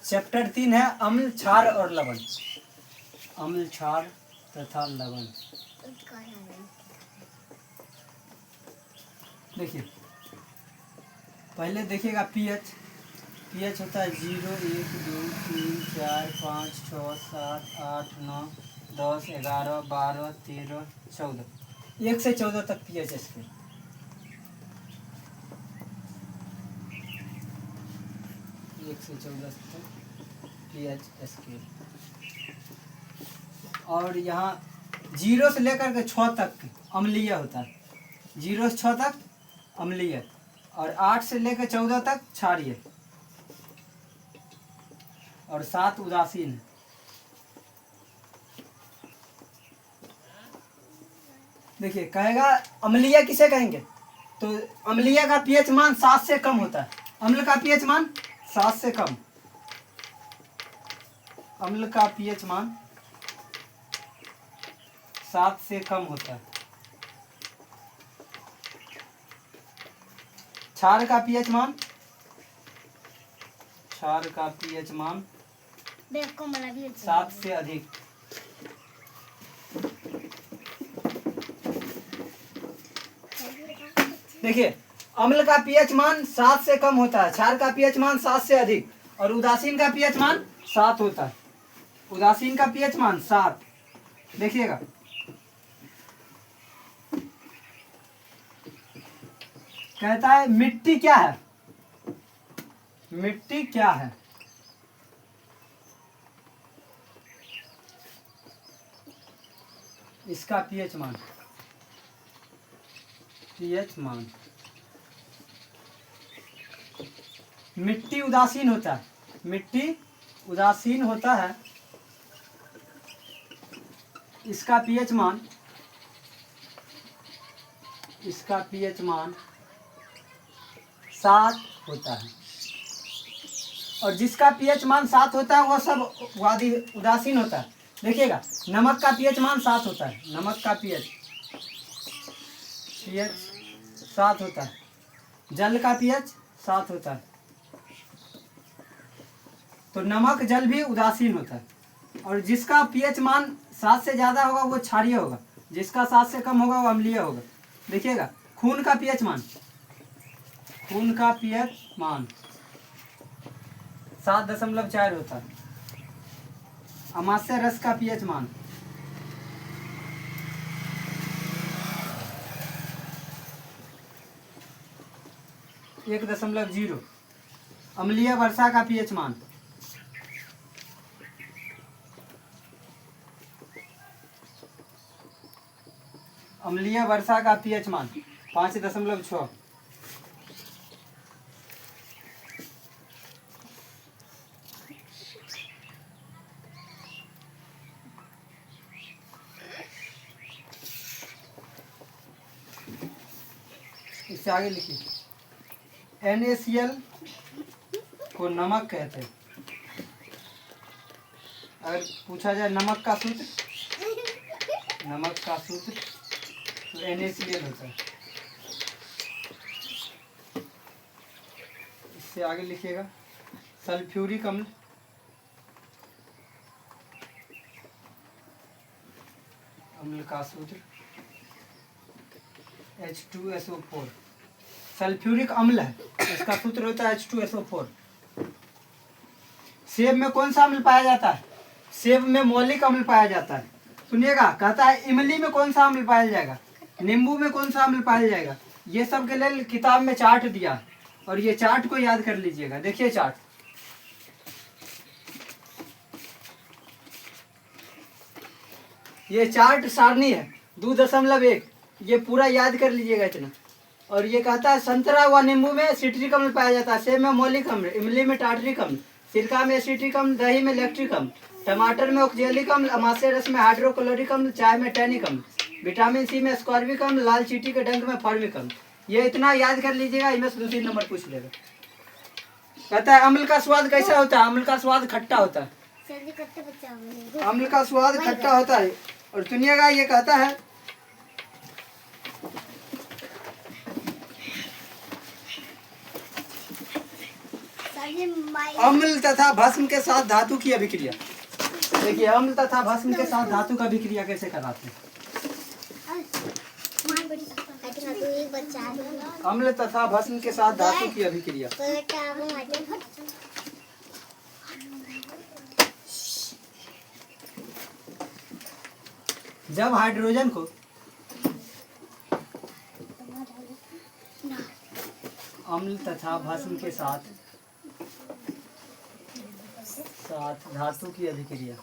Chapter 3 है अम्ल, क्षार और लवण। अम्ल, क्षार तथा लवण। देखिए पहले देखिएगा पीएच। पीएच होता है 0, 1, 2, 3, 4, 5, 6, 7, 8, 9, 10, 11, 12, 13, 14, 1 से 14 तक पीएच स्केल। एक से 14 तक पीएच स्केल। और यहाँ 0 से लेकर के 6 तक अम्लीय होता है। 0 से 6 तक अम्लीय, और 8 से लेकर 14 तक क्षारीय, और 7 उदासीन है। देखिए कहेगा अम्लीय किसे कहेंगे, तो अम्लीय का पीएच मान 7 से कम होता है। अम्ल का पीएच मान 7 से कम। अम्ल का पीएच मान 7 से कम होता है। क्षार का पीएच मान, क्षार का पीएच मान 7 से अधिक। देखिए अम्ल का पीएच मान 7 से कम होता है, क्षार का पीएच मान 7 से अधिक, और उदासीन का पीएच मान 7 होता है। उदासीन का पीएच मान 7। देखिएगा कहता है मिट्टी क्या है, मिट्टी क्या है। इसका पीएच मान, पीएच मान। मिट्टी उदासीन होता है, मिट्टी उदासीन होता है। इसका पीएच मान, इसका पीएच मान 7 होता है। और जिसका पीएच मान 7 होता है वह सब उदासीन होता है। देखिएगा नमक का पीएच मान 7 होता है, नमक का पीएच 7 होता है। जल का पीएच 7 होता है। तो नमक जल भी उदासीन होता है। और जिसका पीएच मान 7 से ज़्यादा होगा वो क्षारीय होगा, जिसका 7 से कम होगा वो अम्लीय होगा। देखिएगा खून का पीएच मान, खून का पीएच मान 7.4 होता है। अमाशय रस का पीएच मान 1.0। अम्लीय वर्षा का पीएच मान अम्लीय वर्षा का पीएच मान 5.6। इससे आगे लिखिए NaCl को नमक कहते हैं। अगर पूछा जाए नमक का सूत्र, नमक का सूत्र तो NaCl होता है। इससे आगे लिखिएगा सल्फ्यूरिक अम्ल, अम्ल का सूत्र H2SO4। सल्फ्यूरिक अम्ल है, इसका सूत्र होता है H2SO4। सेब में कौन सा अम्ल पाया जाता है, सेब में मौलिक अम्ल पाया जाता है। सुनिएगा कहता है इमली में कौन सा अम्ल पाया जाएगा, नींबू में कौन सा अम्ल पाया जाएगा। ये सब के लिए किताब में चार्ट दिया, और ये चार्ट को याद कर लीजिएगा। देखिए चार्ट, ये चार्ट सारणी है 2.1, ये पूरा याद कर लीजिएगा इतना। और ये कहता है संतरा व नींबू में सिट्रिक अम्ल पाया जाता है, सेब में मौलिक अम्ल, इमली में टार्ट्रिक अम्ल, सिरका में एसिटिक अम्ल, दही में लैक्टिक अम्ल, टमाटर में ऑक्जेलिक अम्ल, अमाशय रस में हाइड्रोक्लोरिक अम्ल, चाय में टैनिक अम्ल, विटामिन सी में स्कॉर्बिक अम्ल, लाल चींटी के डंक में फॉर्मिक अम्ल। ये इतना याद कर लीजिएगा, इनमें से 2-3 नंबर पूछ लेगा। कहता है अम्ल का स्वाद कैसा होता है, अम्ल का स्वाद खट्टा होता है। अम्ल का स्वाद खट्टा होता है। और सुनिएगा ये कहता है अम्ल तथा भस्म के साथ धातु की अभिक्रिया। देखिए अम्ल तथा भस्म के साथ धातु का अभिक्रिया कैसे कराते हैं। अम्ल तथा भस्म के साथ धातु की अभिक्रिया। जब हाइड्रोजन को अम्ल तथा भस्म के साथ धातु की अभिक्रिया।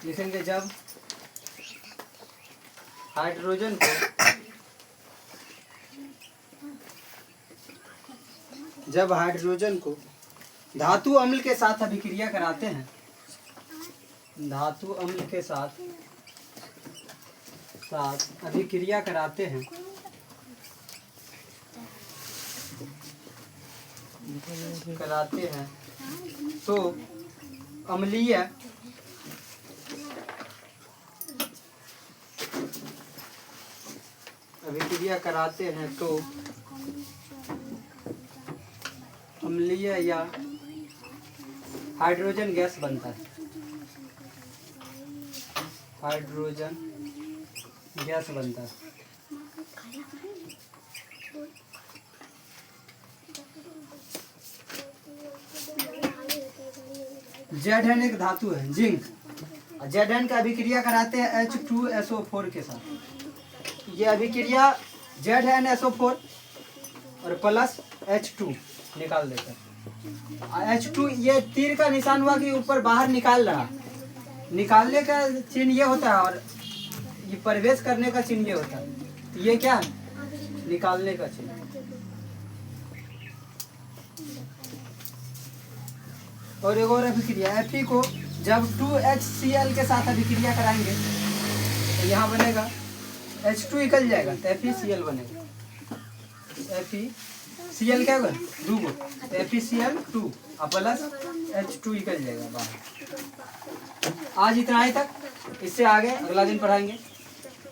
लिखेंगे जब हाइड्रोजन को धातु अम्ल के साथ अभिक्रिया कराते हैं, धातु अम्ल के साथ अभिक्रिया कराते हैं तो अम्लीय अभिक्रिया कराते हैं तो अम्लीय या हाइड्रोजन गैस बनता है, हाइड्रोजन गैस बनता है। Zn एक धातु है जिंक, Zn का अभिक्रिया कराते हैं H2SO4 के साथ। ये अभिक्रिया ZnSO4 और प्लस H2 निकाल देता है। H2 ये तीर का निशान हुआ कि ऊपर बाहर निकाल रहा, निकालने का चिन्ह ये होता है और ये प्रवेश करने का चिन्ह ये होता है। ये क्या है, निकालने का चिन्ह। और एक और अभिक्रिया Fe को जब 2HCl के साथ अभिक्रिया कराएंगे तो यहाँ बनेगा H2 निकल जाएगा तो FeCl बनेगा। FeCl क्या होगा, 2 को FeCl2 और प्लस H2 निकल जाएगा बाहर। आज इतना ही तक, इससे आगे अगला दिन पढ़ाएंगे।